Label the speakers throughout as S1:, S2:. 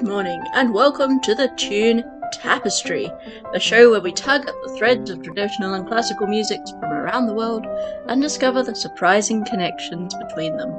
S1: morning, and welcome to the Tune Tapestry, the show where we tug at the threads of traditional and classical musics from around the world and discover the surprising connections between them.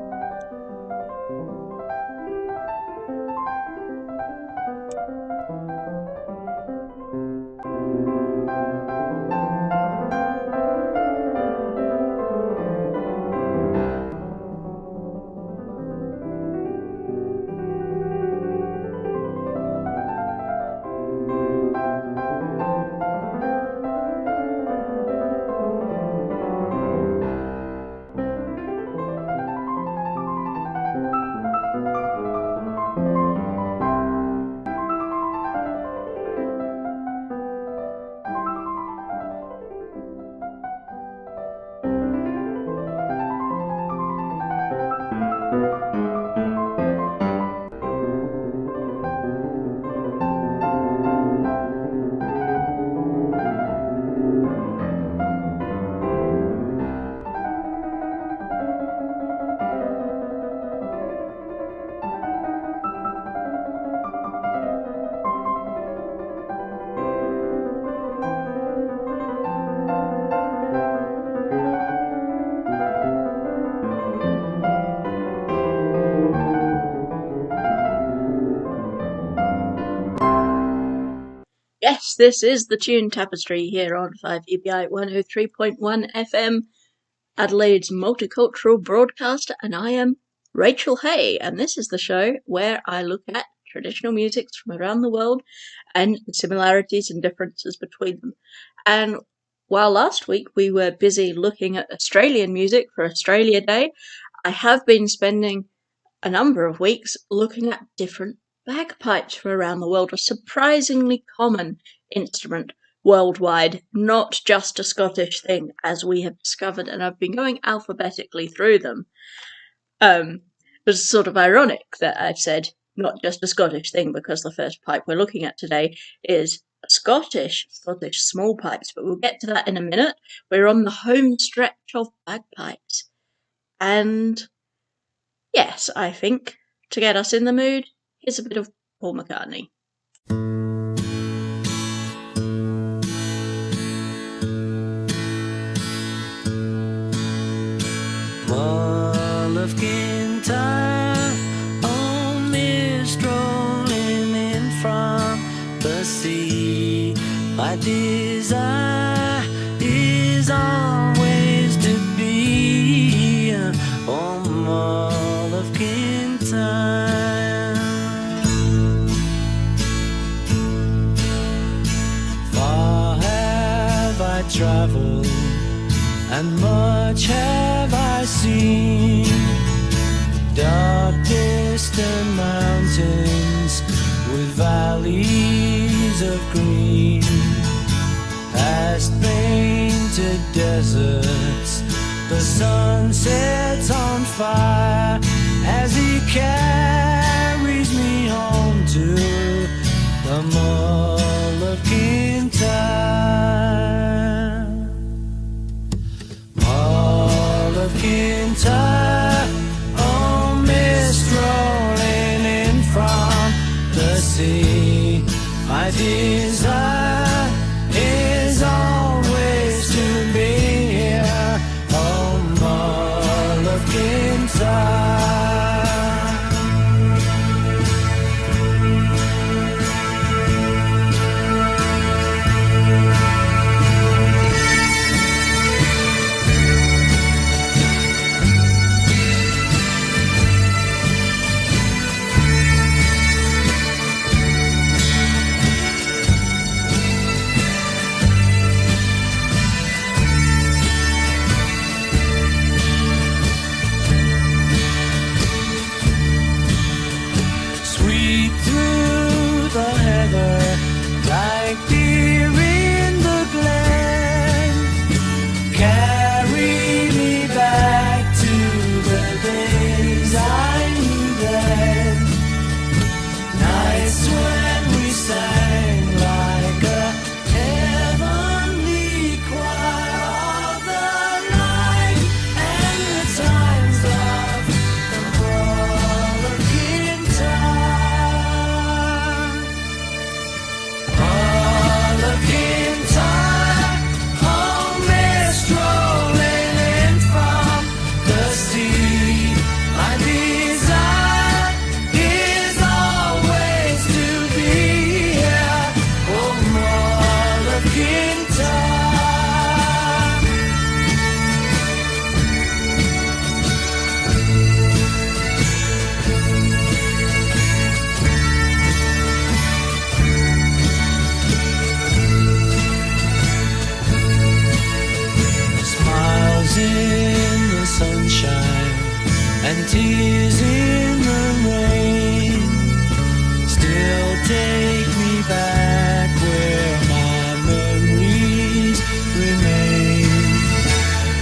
S1: Yes, this is the Tune Tapestry here on 5EBI 103.1 FM, Adelaide's multicultural broadcaster, and I am Rachel Hay, and this is the show where I look at traditional musics from around the world and the similarities and differences between them. And while last week we were busy looking at Australian music for Australia Day, I have been spending a number of weeks looking at different bagpipes from around the world, a surprisingly common instrument worldwide, not just a Scottish thing, as we have discovered, and I've been going alphabetically through them. It's sort of ironic that I've said not just a Scottish thing, because the first pipe we're looking at today is Scottish small pipes, but we'll get to that in a minute. We're on the home stretch of bagpipes. And yes, I think, to get us in the mood, here's a bit of Paul McCartney.
S2: Mull of Kintyre, on mist rolling in from the sea. My desire is always to be on Mull of Kintyre. Far have I travelled, and much have I seen. Dark distant mountains with valleys of green, past painted deserts, the sun sets on fire as he carries me home to the Mull of Kintyre. Mull of Kintyre, oh, mist rolling in from the sea. My desire is always to be here, oh, Mull of Kintyre. and tears in the rain still take me back where my memories remain.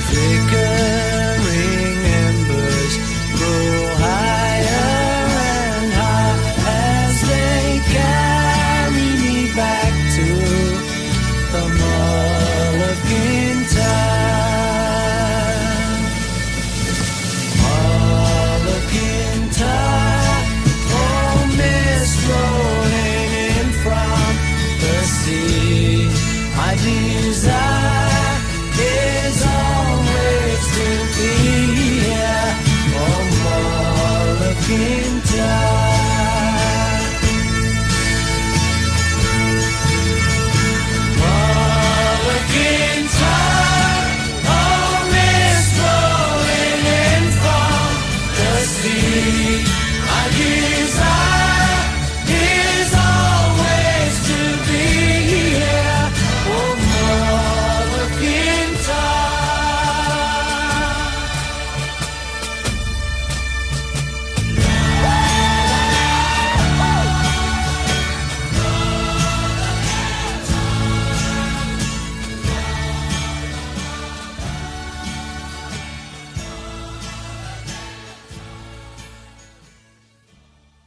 S2: Flickering embers grow higher and higher as they carry me back to the Mall of Kintyre. Mall of Kintyre, oh mist rolling in from the sea. My desire is always to be here, oh Mall of Kintyre. Mall of Kintyre, oh mist rolling in from the sea. My desire is always to be here, oh Mall of Kintyre.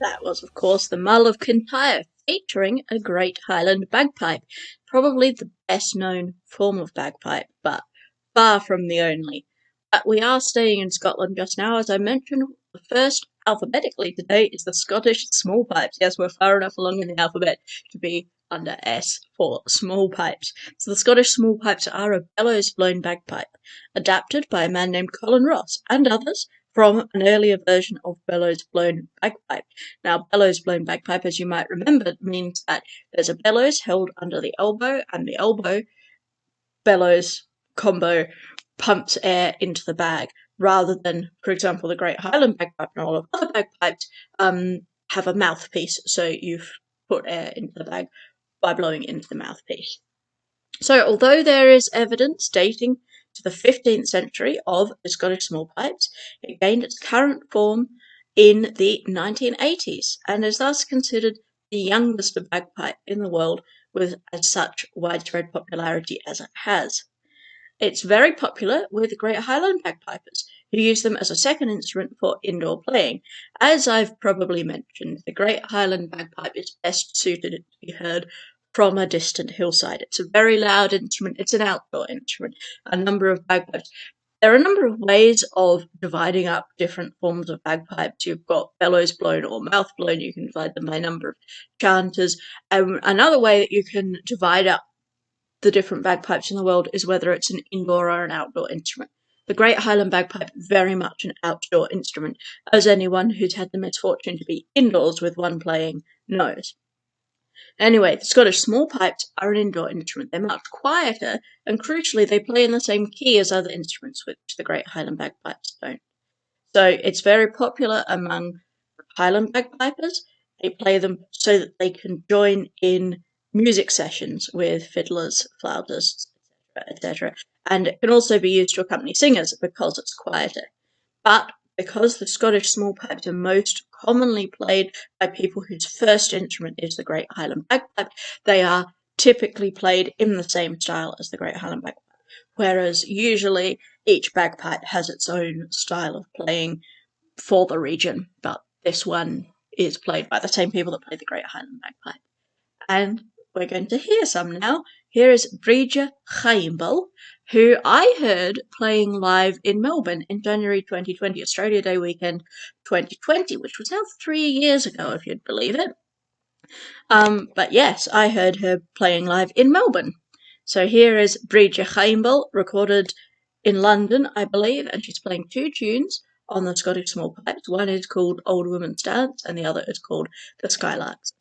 S1: That was, of course, the Mull of Kintyre, featuring a great Highland bagpipe, probably the best known form of bagpipe, but far from the only. But we are staying in Scotland just now. As I mentioned, the first alphabetically today is the Scottish small pipes. Yes, we're far enough along in the alphabet to be under S for small pipes. So the Scottish small pipes are a bellows-blown bagpipe, adapted by a man named Colin Ross and others from an earlier version of bellows-blown bagpipe. Now, bellows-blown bagpipe, as you might remember, means that there's a bellows held under the elbow, and the elbow bellows combo pumps air into the bag, rather than, for example, the Great Highland bagpipe and all of other bagpipes have a mouthpiece, so you put air into the bag by blowing into the mouthpiece. So, although there is evidence dating to the 15th century of the Scottish small pipes, it gained its current form in the 1980s and is thus considered the youngest bagpipe in the world with as such widespread popularity as it has. It's very popular with Great Highland bagpipers, who use them as a second instrument for indoor playing. As I've probably mentioned, the Great Highland bagpipe is best suited to be heard from a distant hillside. It's a very loud instrument. It's an outdoor instrument. A number of bagpipes. There are a number of ways of dividing up different forms of bagpipes. You've got bellows blown or mouth blown. You can divide them by number of chanters. Another way that you can divide up the different bagpipes in the world is whether it's an indoor or an outdoor instrument. The Great Highland bagpipe is very much an outdoor instrument, as anyone who's had the misfortune to be indoors with one playing knows. Anyway, the Scottish small pipes are an indoor instrument. They're much quieter, and crucially, they play in the same key as other instruments, which the Great Highland bagpipes don't. So it's very popular among Highland bagpipers. They play them so that they can join in music sessions with fiddlers, flauters, etc. And it can also be used to accompany singers because it's quieter. But because the Scottish small pipes are most commonly played by people whose first instrument is the Great Highland bagpipe, they are typically played in the same style as the Great Highland bagpipe, whereas usually each bagpipe has its own style of playing for the region, but this one is played by the same people that play the Great Highland bagpipe. And we're going to hear some now. Here is Bríde Chaimble, who I heard playing live in Melbourne in January 2020, Australia Day weekend 2020, which was now 3 years ago, if you'd believe it. But yes, I heard her playing live in Melbourne. So here is Bríde Chaimble, recorded in London, I believe, and she's playing two tunes on the Scottish small pipes. One is called Old Woman's Dance, and the other is called The Skylarks.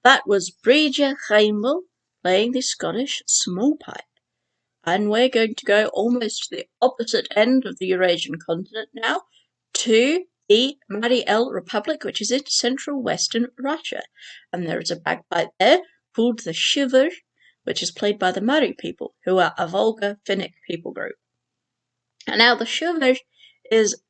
S1: That was Bridget Heimel playing the Scottish small pipe. And we're going to go almost to the opposite end of the Eurasian continent now, to the Mari El Republic, which is in central western Russia. And there is a bagpipe there called the Shiver, which is played by the Mari people, who are a Volga Finnic people group. And now the Shiver is,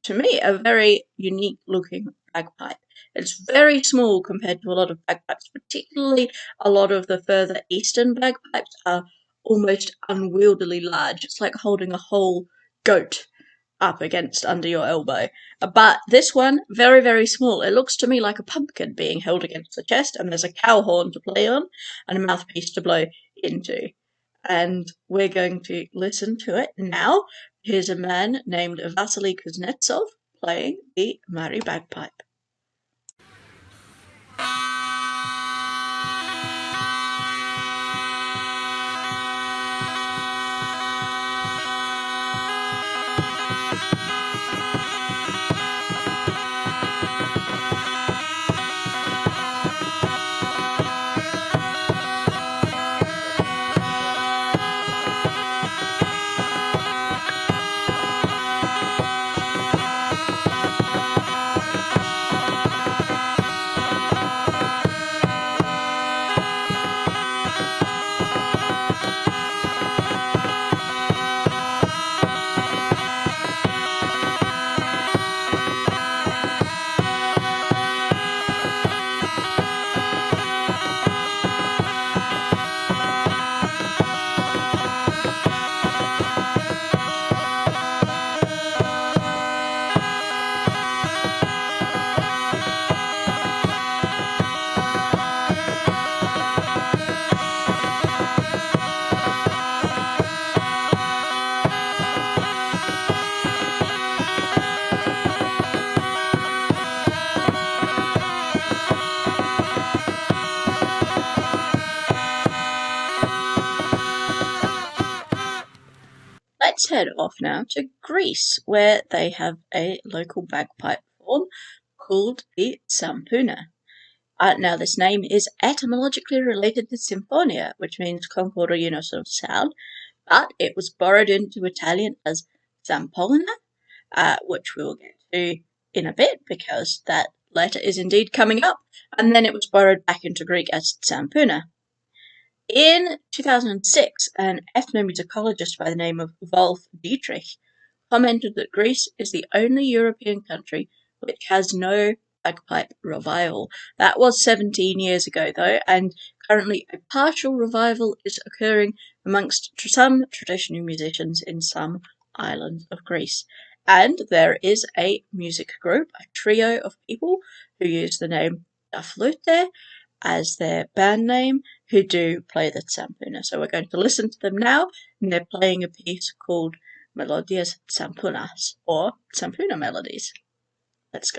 S1: to me, a very unique looking bagpipe. It's very small compared to a lot of bagpipes, particularly a lot of the further eastern bagpipes are almost unwieldily large. It's like holding a whole goat up against under your elbow. But this one, very, very small. It looks to me like a pumpkin being held against the chest, and there's a cow horn to play on and a mouthpiece to blow into. And we're going to listen to it now. Here's a man named Vasily Kuznetsov playing the Mari bagpipe. Let's head off now to Greece, where they have a local bagpipe form called the Tsampuna. Now, this name is etymologically related to symphonia, which means concord or unison of sound, but it was borrowed into Italian as Zampona, which we'll get to in a bit because that letter is indeed coming up, and then it was borrowed back into Greek as Tsampuna. In 2006, an ethnomusicologist by the name of Wolf Dietrich commented that Greece is the only European country which has no bagpipe revival. That was 17 years ago, though, and currently a partial revival is occurring amongst some traditional musicians in some islands of Greece. And there is a music group, a trio of people who use the name Da Flute as their band name, who do play the Tsampuna. So we're going to listen to them now, and they're playing a piece called Melodias Tsampunas, or Tsampuna Melodies. Let's go.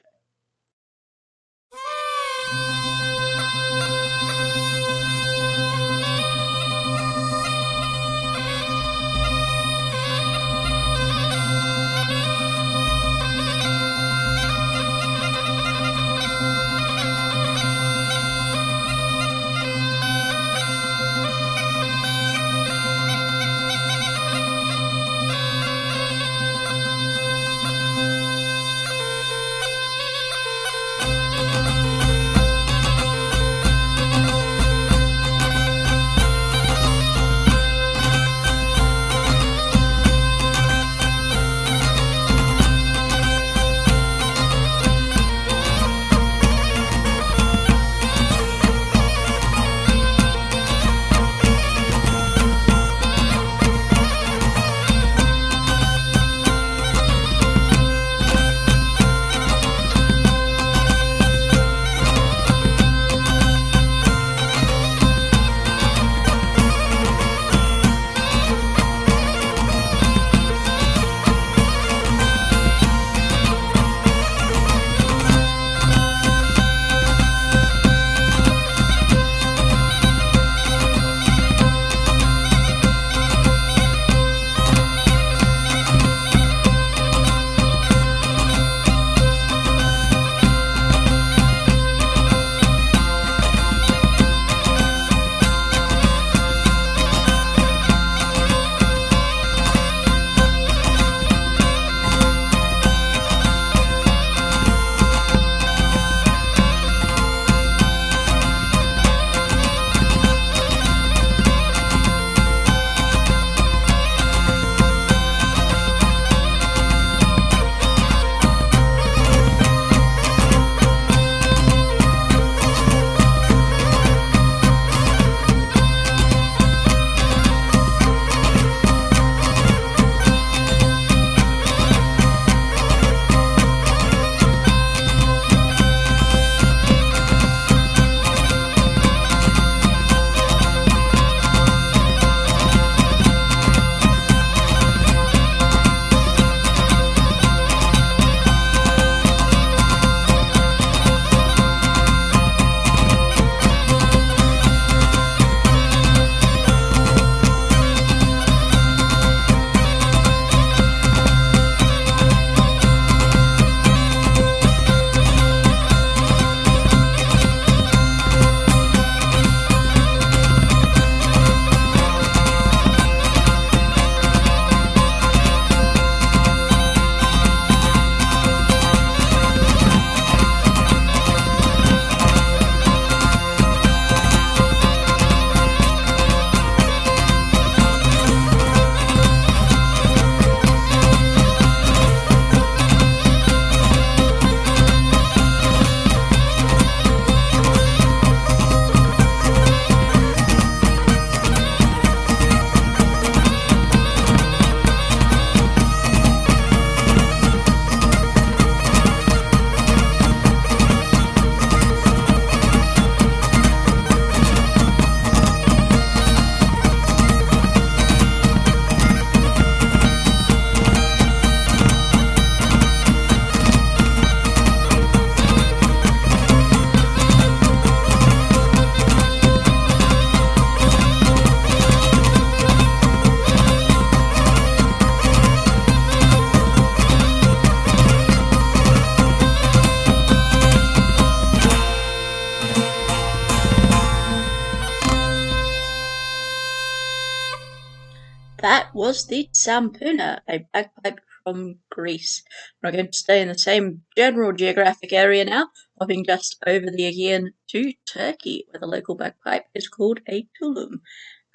S1: That was the Tsampuna, a bagpipe from Greece. We're going to stay in the same general geographic area now, hopping just over the Aegean to Turkey, where the local bagpipe is called a tulum,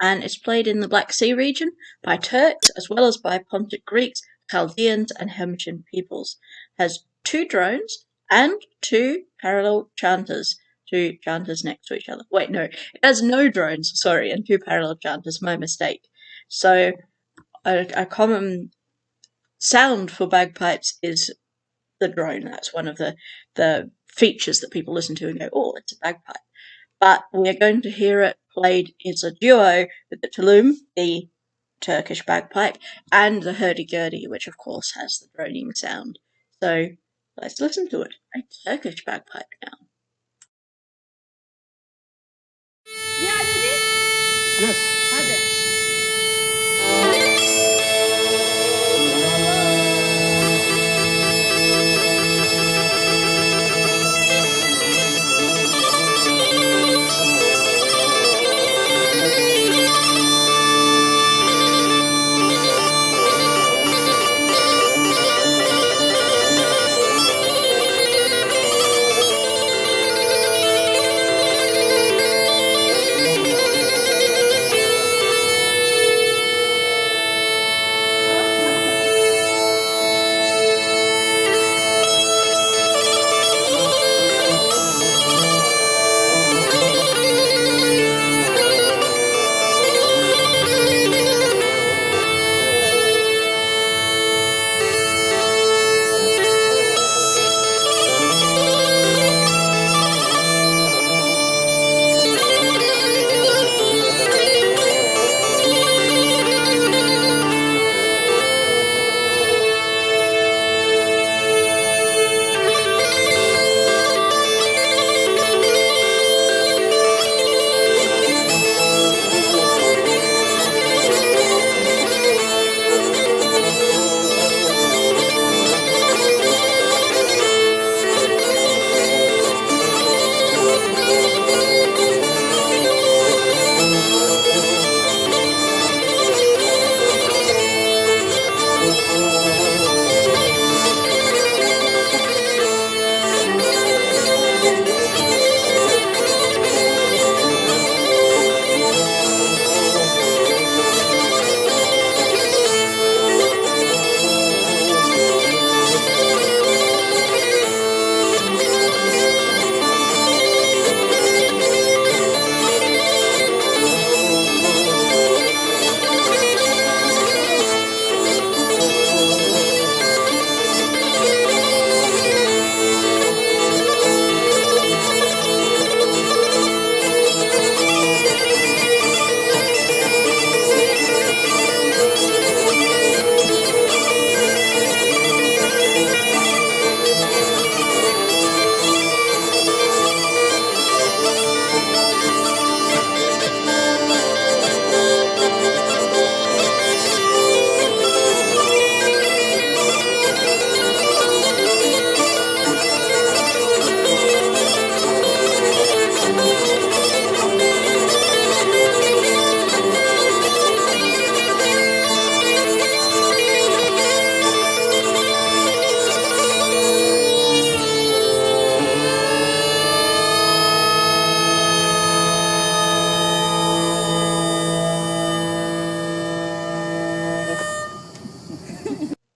S1: and it's played in the Black Sea region by Turks as well as by Pontic Greeks, Chaldeans, and Hemetian peoples. It has 2 drones and 2 parallel chanters. 2 chanters next to each other. Wait, no, it has no drones, sorry, and 2 parallel chanters, my mistake. So a common sound for bagpipes is the drone. That's one of the features that people listen to and go, oh, it's a bagpipe. But we are going to hear it played as a duo with the tulum, the Turkish bagpipe, and the hurdy-gurdy, which of course has the droning sound. So let's listen to it. A Turkish bagpipe now.
S2: Yes.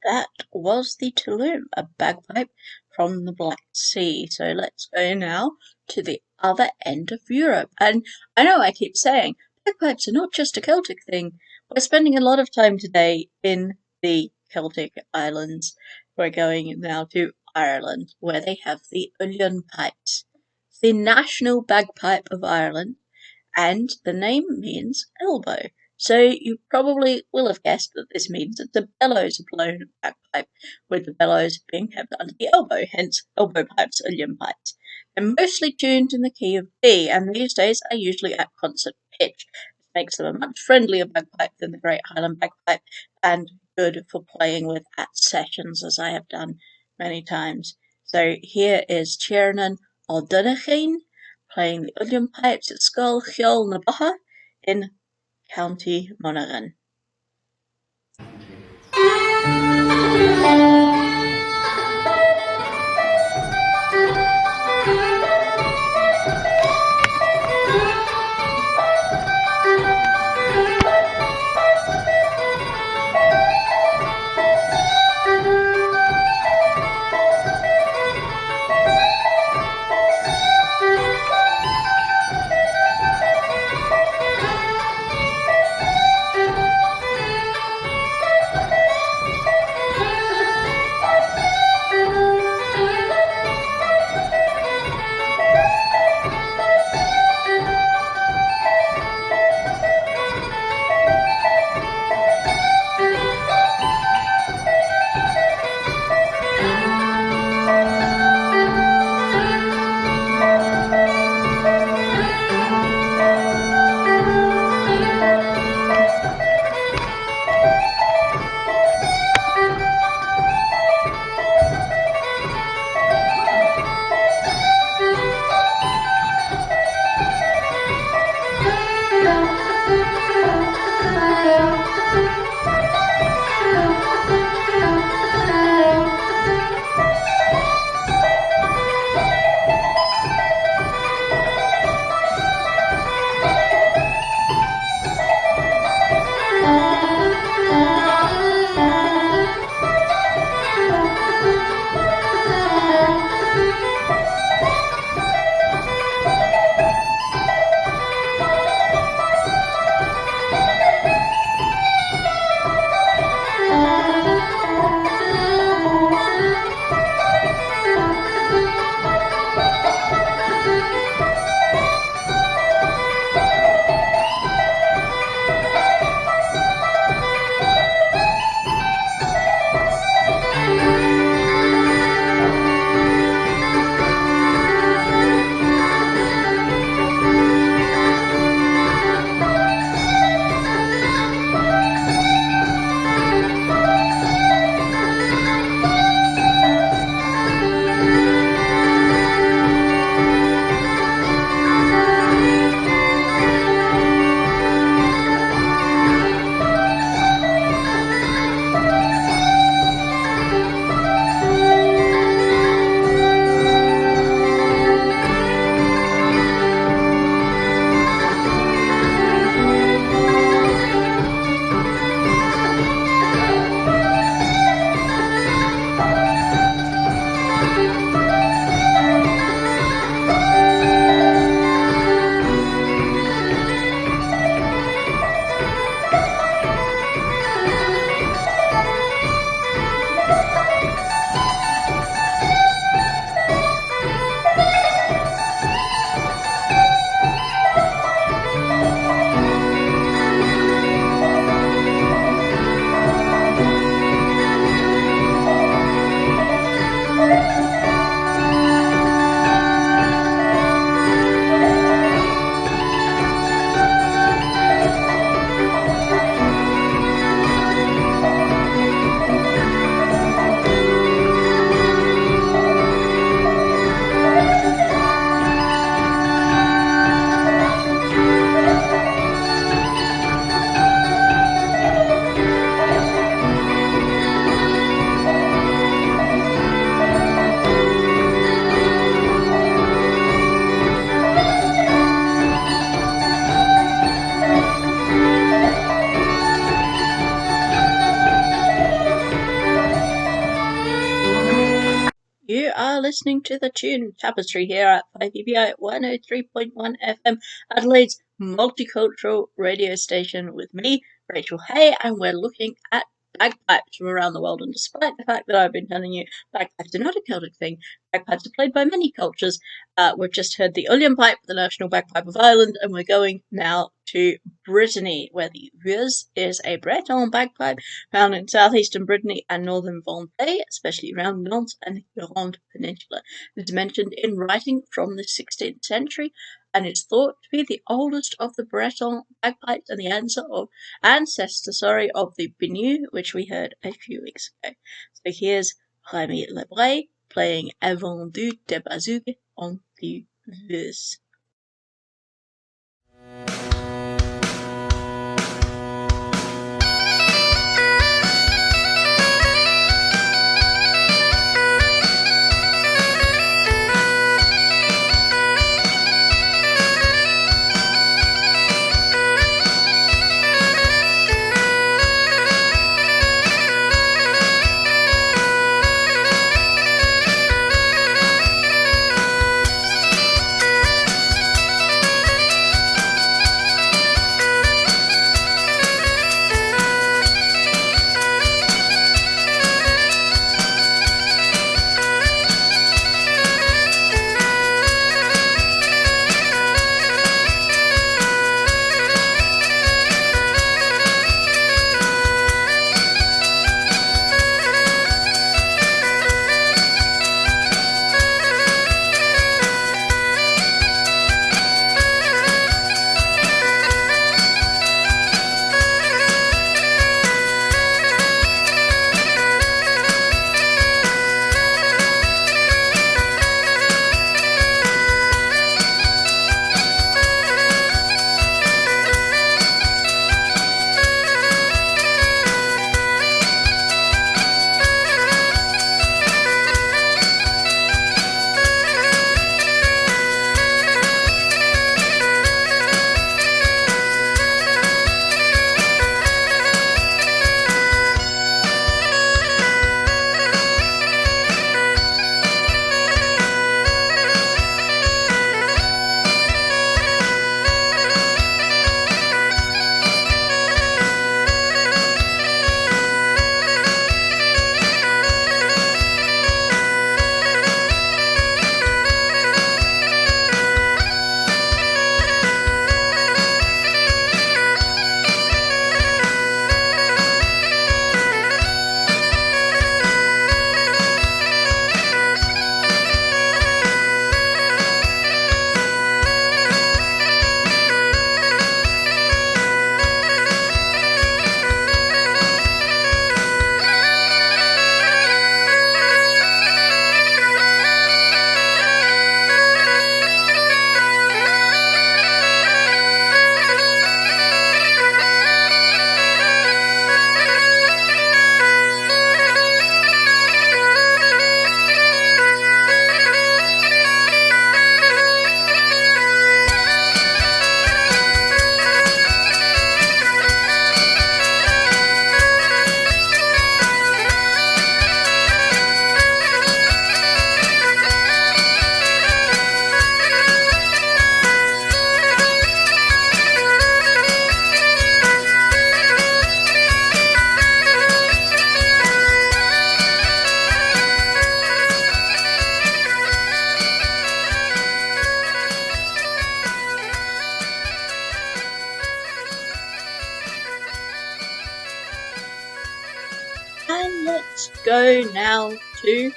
S1: That was the tulum, a bagpipe from the Black Sea. So let's go now to the other end of Europe. And I know I keep saying bagpipes are not just a Celtic thing. We're spending a lot of time today in the Celtic islands. We're going now to Ireland, where they have the Uilleann pipes, the national bagpipe of Ireland, and the name means elbow. So you probably will have guessed that this means that the bellows are blown bagpipe, with the bellows being kept under the elbow, hence elbow pipes, Uilleann pipes. They're mostly tuned in the key of B, and these days are usually at concert pitch. This makes them a much friendlier bagpipe than the Great Highland bagpipe, and good for playing with at sessions, as I have done many times. So here is Tiernan O'Donoghue playing the Uilleann pipes at Scoil Cheoil na Botha in County Monaghan. You are listening to the Tune Tapestry here at 5EBI 103.1 FM, Adelaide's multicultural radio station with me, Rachel Hay, and we're looking at bagpipes from around the world. And despite the fact that I've been telling you bagpipes are not a Celtic thing, bagpipes are played by many cultures. We've just heard the Uilleann pipe, the national bagpipe of Ireland, and we're going now to Brittany, where the Vuez is a Breton bagpipe found in southeastern Brittany and northern Vendée, especially around Nantes and the Gironde Peninsula. It is mentioned in writing from the 16th century, and is thought to be the oldest of the Breton bagpipes and the ancestor of the Biniou, which we heard a few weeks ago. So here's Rémi Lebray playing Avant du Bazouge on the Vuez. let's go now to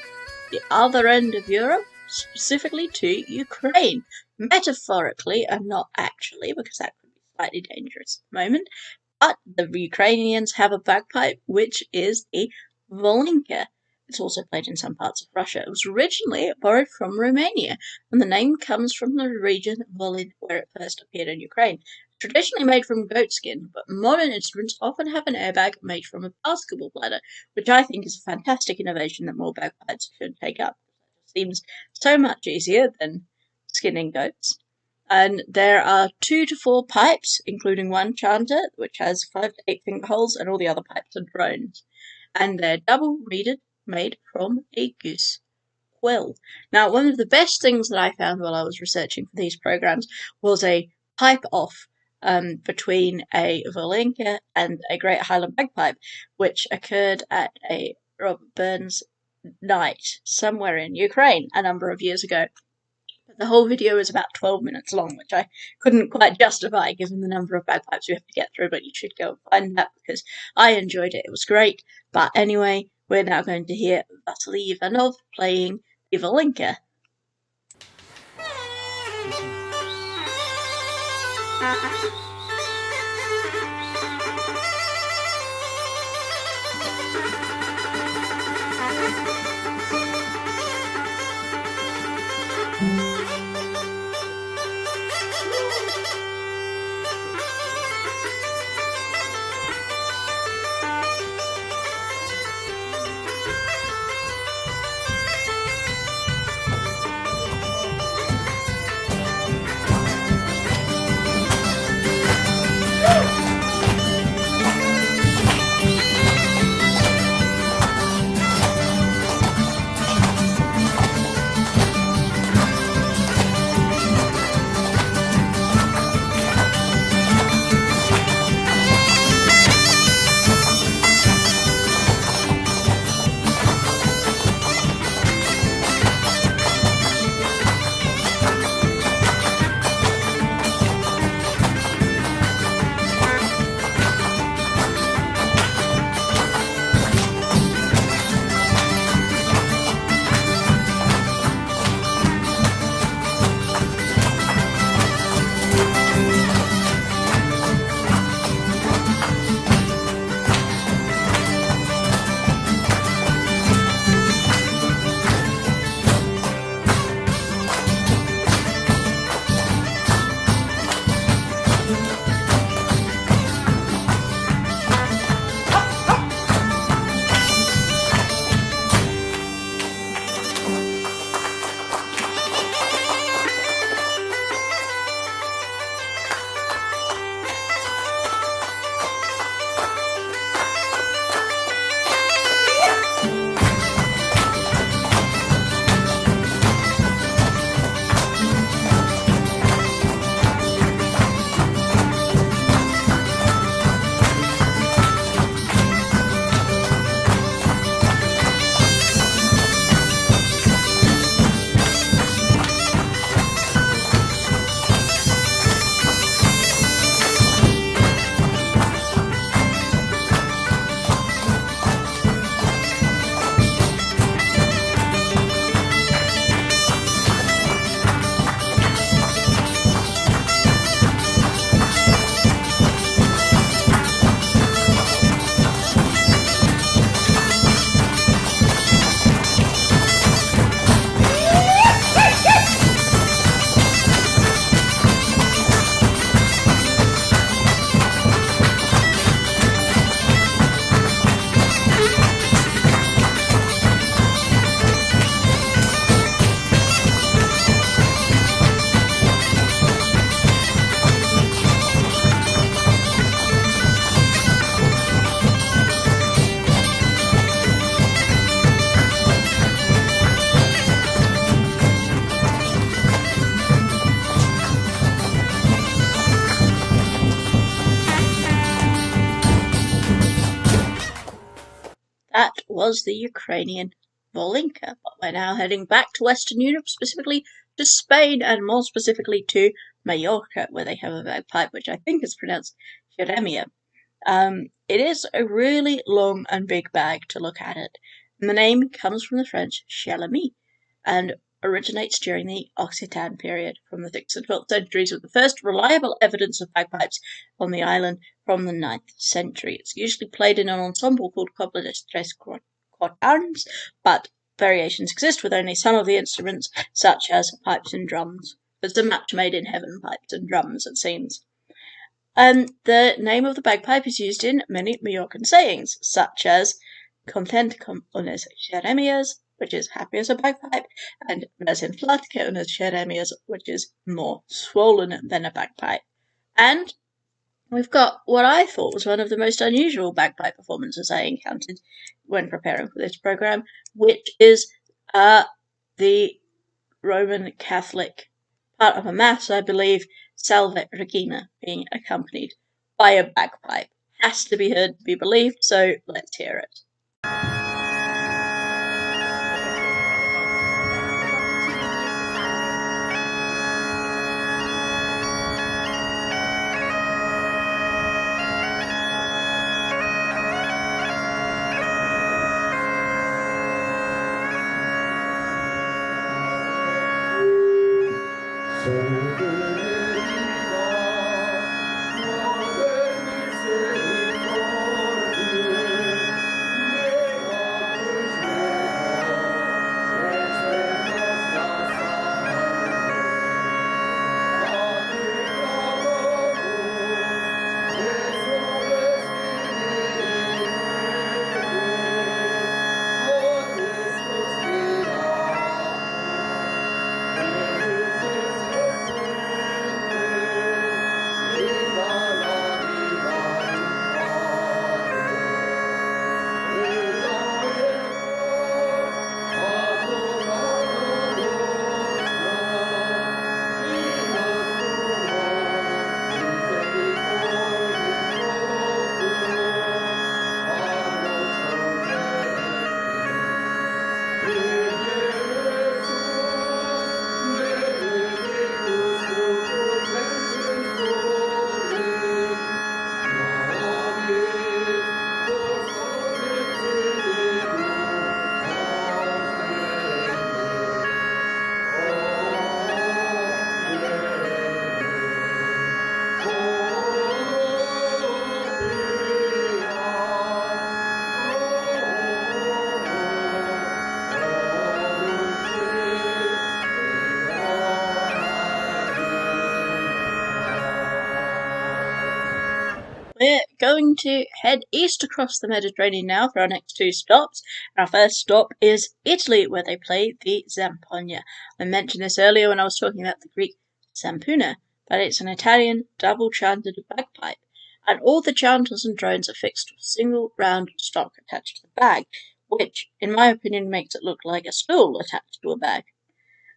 S1: the other end of Europe, specifically to Ukraine. Metaphorically and not actually, because that could be slightly dangerous at the moment, but the Ukrainians have a bagpipe, which is a Volynka. It's also played in some parts of Russia. It was originally borrowed from Romania, and the name comes from the region Volyn where it first appeared in Ukraine. Traditionally made from goatskin, but modern instruments often have an airbag made from a basketball bladder, which I think is a fantastic innovation that more bagpipes should take up. It seems so much easier than skinning goats. And there are 2 to 4 pipes, including one chanter, which has 5 to 8 finger holes, and all the other pipes are drones. And they're double-reeded, made from a goose quill. Now, one of the best things that I found while I was researching for these programs was a pipe-off between a Volynka and a Great Highland Bagpipe, which occurred at a Robert Burns night somewhere in Ukraine a number of years ago. The whole video is about 12 minutes long, which I couldn't quite justify given the number of bagpipes you have to get through, but you should go and find that because I enjoyed it. It was great. But anyway, we're now going to hear Vasily Ivanov playing the Volynka. That was the Ukrainian Volynka, but we're now heading back to Western Europe, specifically to Spain, and more specifically to Mallorca, where they have a bagpipe, which I think is pronounced Jeremia. It is a really long and big bag to look at it, The name comes from the French Chalami and originates during the Occitan period from the 6th and 12th centuries, with the first reliable evidence of bagpipes on the island from the 9th century. It's usually played in an ensemble called Cobla de Tres Quartarns, but variations exist with only some of the instruments, such as pipes and drums. It's a match made in heaven, pipes and drums, it seems. The name of the bagpipe is used in many Mallorcan sayings, such as content com unes xeremias, which is happy as a bagpipe, and més inflat que unes xeremias, which is more swollen than a bagpipe. And we've got what I thought was one of the most unusual bagpipe performances I encountered when preparing for this program, which is the Roman Catholic part of a mass, I believe, Salve Regina, being accompanied by a bagpipe. Has to be heard to be believed, so let's hear it. We're going to head east across the Mediterranean now for our next two stops. Our first stop is Italy, where they play the Zampogna. I mentioned this earlier when I was talking about the Greek Zampuna, but it's an Italian double-chanted bagpipe, and all the chanters and drones are fixed to a single round stock attached to the bag, which, in my opinion, makes it look like a stool attached to a bag.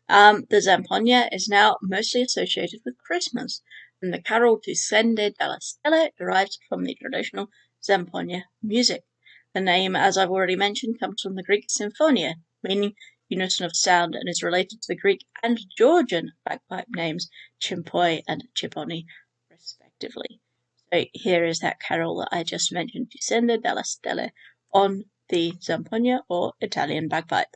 S1: The Zampogna is now mostly associated with Christmas, and the carol Tu Scende dalla Stella derives from the traditional Zampogna music. The name, as I've already mentioned, comes from the Greek symphonia, meaning unison of sound, and is related to the Greek and Georgian bagpipe names Chimpoi and Chiponi, respectively. So here is that carol that I just mentioned, Tu Scende dalla Stella, on the Zampogna or Italian bagpipe.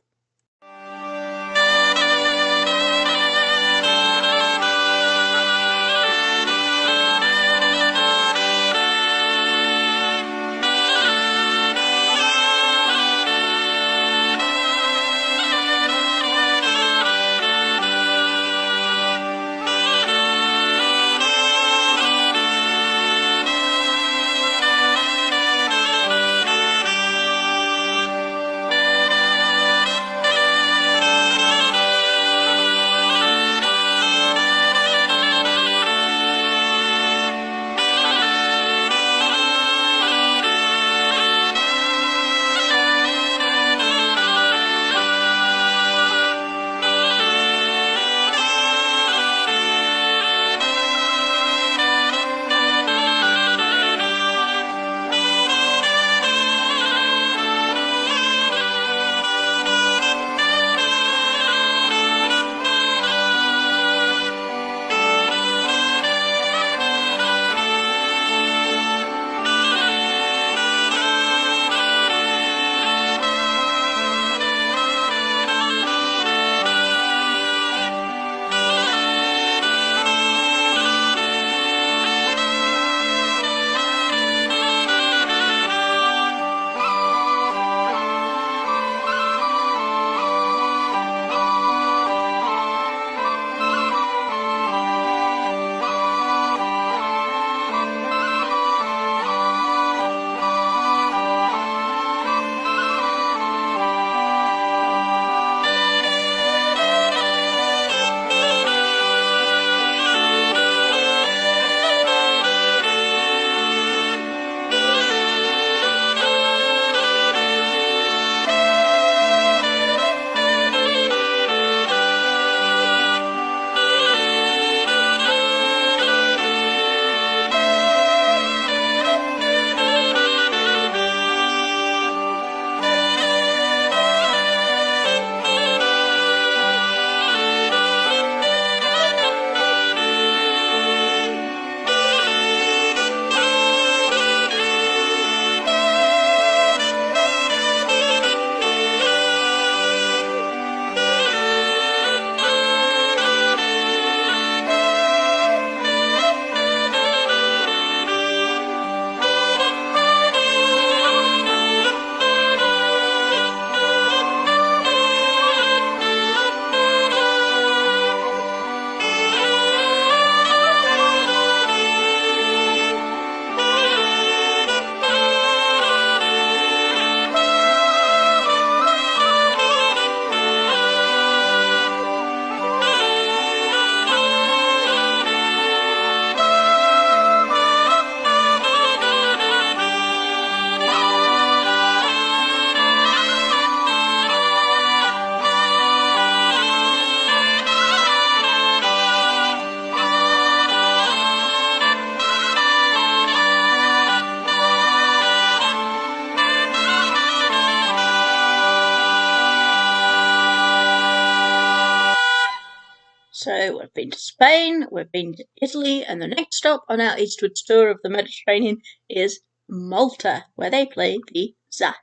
S1: been to Spain, we've been to Italy, and the next stop on our eastwards tour of the Mediterranean is Malta, where they play the Zak,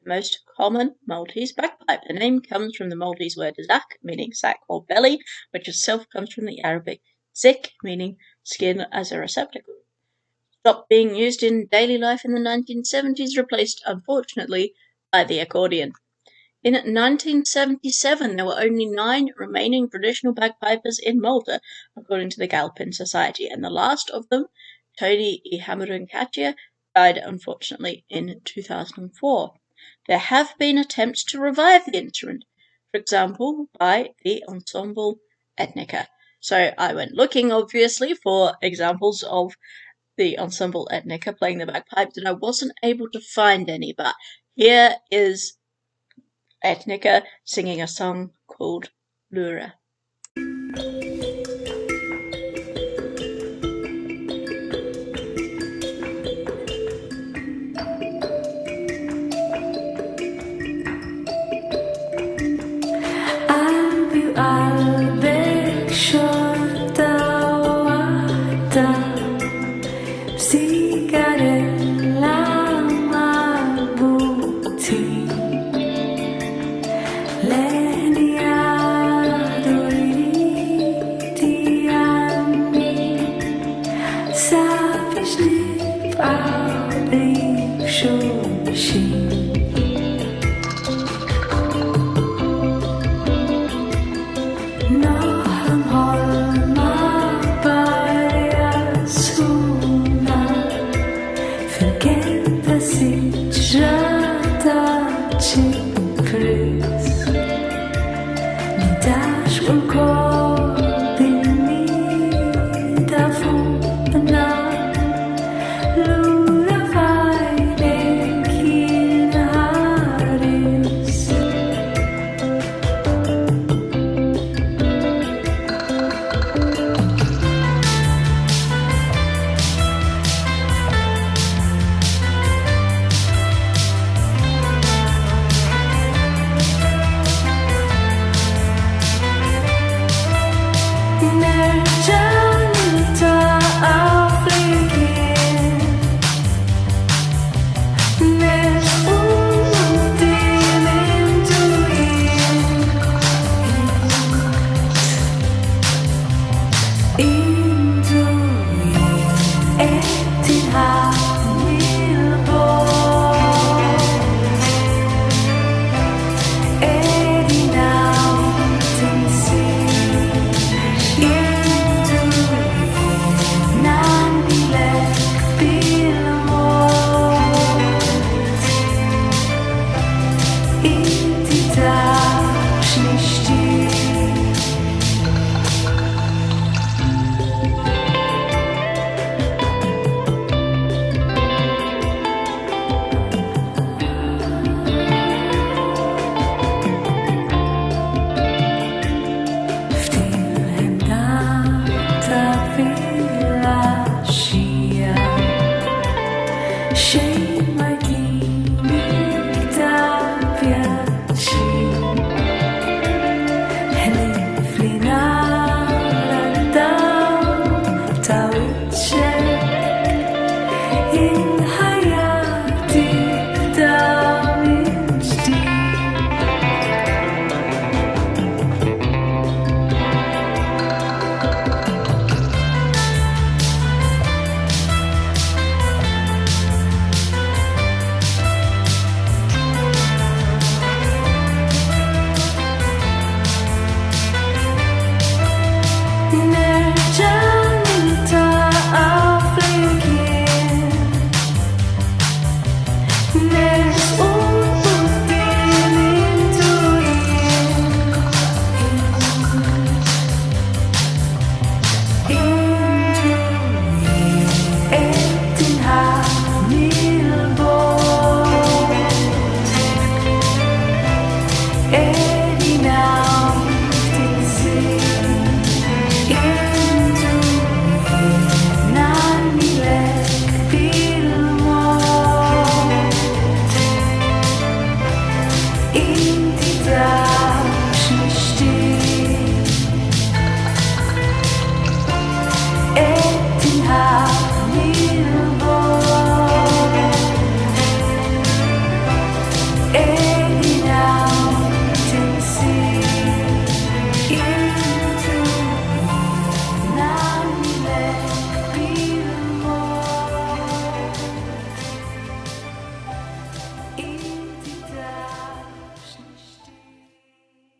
S1: the most common Maltese bagpipe. The name comes from the Maltese word Zak, meaning sack or belly, which itself comes from the Arabic zik, meaning skin as a receptacle. Stopped being used in daily life in the 1970s, replaced, unfortunately, by the accordion. In 1977, there were only 9 remaining traditional bagpipers in Malta, according to the Galpin Society, and the last of them, Tony I Hamurunkatia, died unfortunately in 2004. There have been attempts to revive the instrument, for example, by the Ensemble Etnica. So I went looking, obviously, for examples of the Ensemble Etnica playing the bagpipes, and I wasn't able to find any, but here is Etnica singing a song called Lura.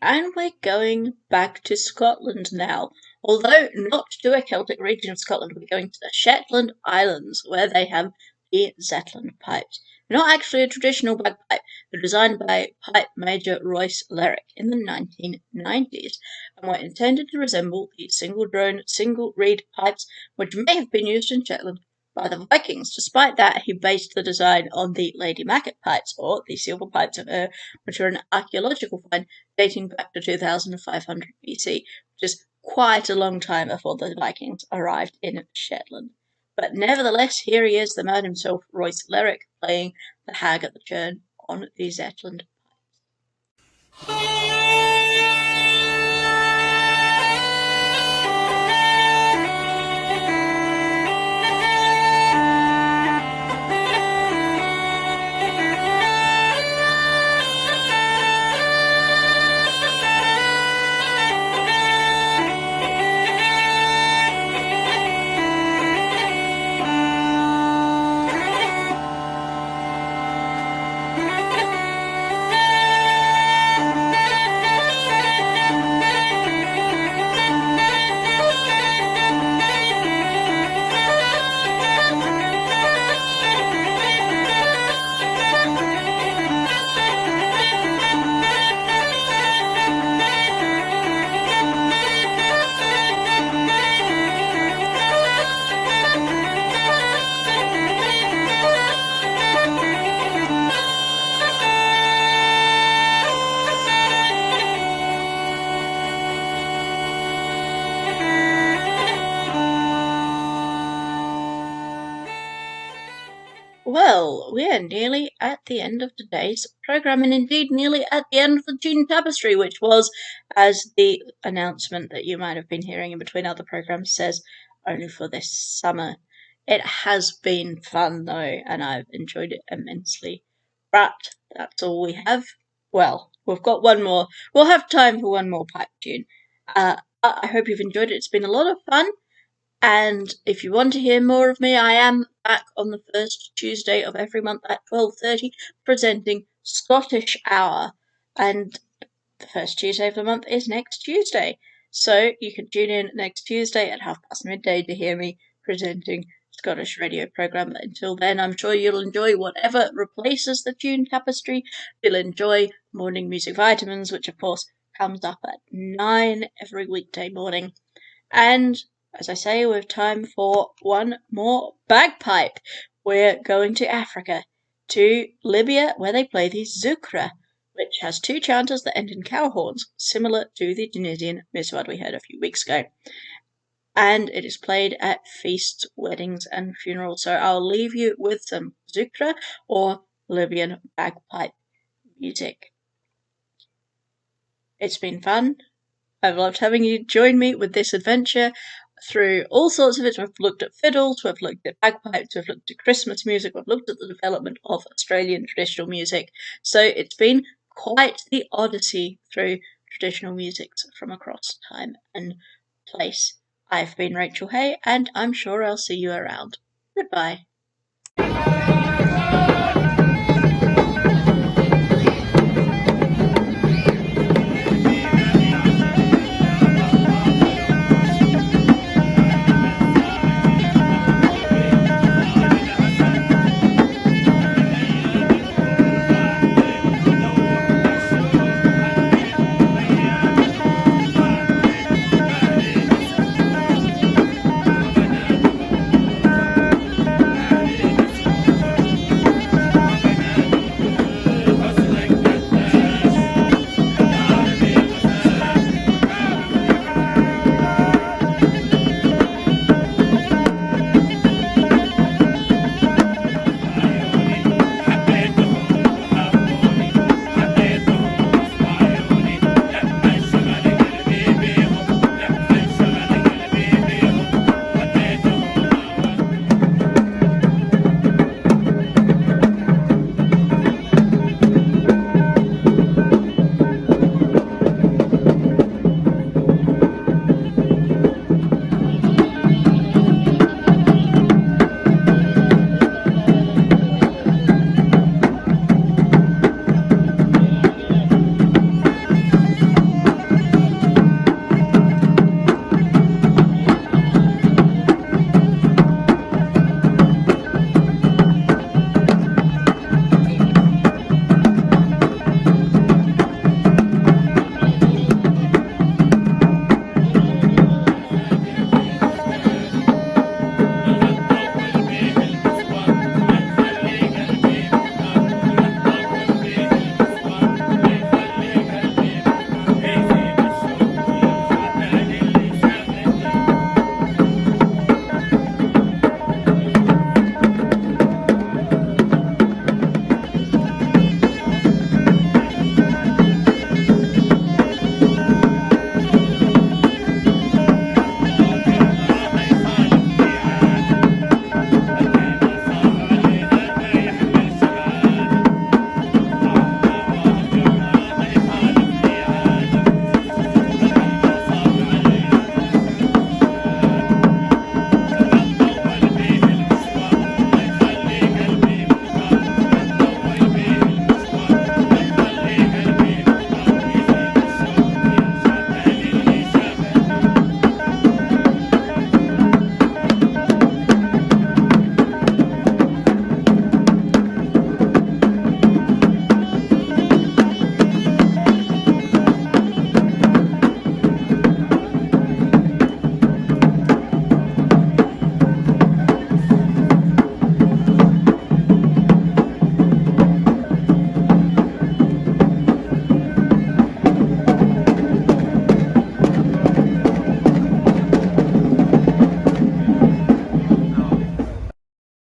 S1: And we're going back to Scotland now. Although not to a Celtic region of Scotland, we're going to the Shetland Islands, where they have the Zetland pipes. They're not actually a traditional bagpipe. They're designed by pipe major Royce Lerrick in the 1990s, and were intended to resemble the single-drone, single-reed pipes which may have been used in Shetland by the Vikings. Despite that, he based the design on the Lady Macket pipes, or the silver pipes of Ur, which are an archaeological find dating back to 2500 BC, which is quite a long time before the Vikings arrived in Shetland. But nevertheless, here he is, the man himself, Royce Lerrick, playing the Hag at the Churn on the Zetland pipes. Well, we're nearly at the end of today's programme, and indeed nearly at the end of the June Tapestry, which was, as the announcement that you might have been hearing in between other programmes says, only for this summer. It has been fun, though, and I've enjoyed it immensely. But that's all we have. Well, we've got one more. We'll have time for one more pipe tune. I hope you've enjoyed it. It's been a lot of fun. And if you want to hear more of me, I am back on the first Tuesday of every month at 12:30 presenting Scottish Hour. And the first Tuesday of the month is next Tuesday. So you can tune in next Tuesday at midday to hear me presenting Scottish radio programme. But until then, I'm sure you'll enjoy whatever replaces the Tune Tapestry. You'll enjoy Morning Music Vitamins, which of course comes up at 9 every weekday morning. And as I say, we have time for one more bagpipe. We're going to Africa, to Libya, where they play the Zukra, which has two chanters that end in cow horns, similar to the Tunisian Miswad we heard a few weeks ago. And it is played at feasts, weddings, and funerals. So I'll leave you with some Zukra, or Libyan bagpipe music. It's been fun. I've loved having you join me with this adventure through all sorts of it. We've looked at fiddles, we've looked at bagpipes, we've looked at Christmas music, we've looked at the development of Australian traditional music. So it's been quite the odyssey through traditional musics from across time and place. I've been Rachel Hay, and I'm sure I'll see you around. Goodbye.